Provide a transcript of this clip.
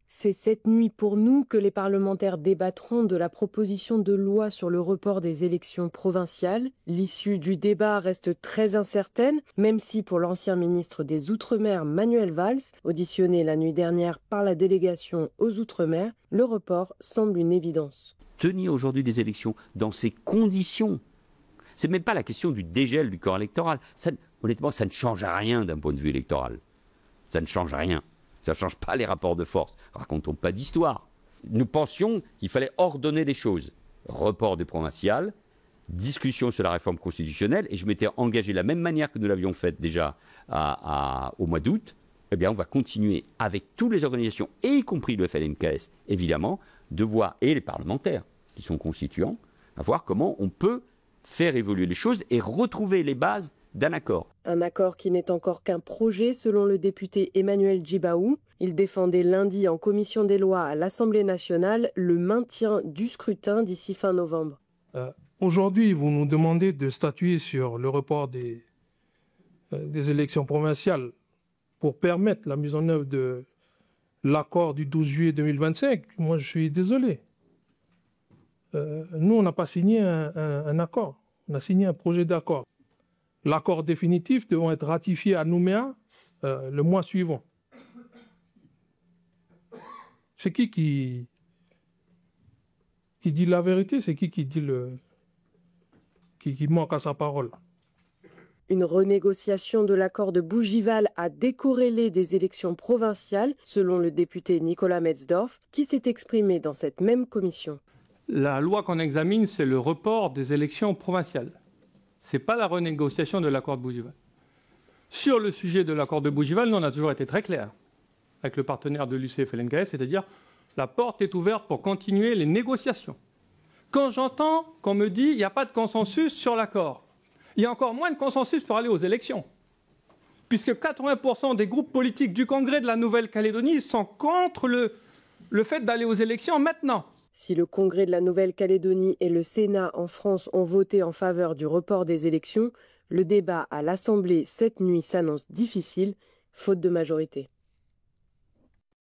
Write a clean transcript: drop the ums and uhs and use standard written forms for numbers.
C'est cette nuit pour nous que les parlementaires débattront de la proposition de loi sur le report des élections provinciales. L'issue du débat reste très incertaine, même si pour l'ancien ministre des Outre-mer Manuel Valls, auditionné la nuit dernière par la délégation aux Outre-mer, le report semble une évidence. Tenir aujourd'hui des élections dans ces conditions, c'est même pas la question du dégel du corps électoral. Honnêtement, ça ne change rien d'un point de vue électoral. Ça ne change rien. Ça ne change pas les rapports de force. Racontons pas d'histoire. Nous pensions qu'il fallait ordonner les choses. Report des provinciales, discussion sur la réforme constitutionnelle, et je m'étais engagé de la même manière que nous l'avions fait déjà au mois d'août. Eh bien, on va continuer avec toutes les organisations, et y compris le FLNKS, évidemment, de voir, et les parlementaires qui sont constituants, à voir comment on peut faire évoluer les choses et retrouver les bases d'un accord. Un accord qui n'est encore qu'un projet, selon le député Emmanuel Djibaou. Il défendait lundi en commission des lois à l'Assemblée nationale le maintien du scrutin d'ici fin novembre. Aujourd'hui, vous nous demandez de statuer sur le report des élections provinciales pour permettre la mise en œuvre de l'accord du 12 juillet 2025. Moi, je suis désolé. Nous, on n'a pas signé un accord. On a signé un projet d'accord. L'accord définitif devant être ratifié à Nouméa le mois suivant. C'est qui dit la vérité? C'est qui dit qui manque à sa parole? Une renégociation de l'accord de Bougival a décorrélé des élections provinciales, selon le député Nicolas Metzdorf, qui s'est exprimé dans cette même commission. La loi qu'on examine, c'est le report des élections provinciales. Ce n'est pas la renégociation de l'accord de Bougival. Sur le sujet de l'accord de Bougival, nous, on a toujours été très clairs avec le partenaire de l'UCF-LNKS, c'est-à-dire la porte est ouverte pour continuer les négociations. Quand j'entends qu'on me dit qu'il n'y a pas de consensus sur l'accord, il y a encore moins de consensus pour aller aux élections. Puisque 80% des groupes politiques du Congrès de la Nouvelle-Calédonie sont contre le fait d'aller aux élections maintenant. Si le Congrès de la Nouvelle-Calédonie et le Sénat en France ont voté en faveur du report des élections, le débat à l'Assemblée cette nuit s'annonce difficile, faute de majorité.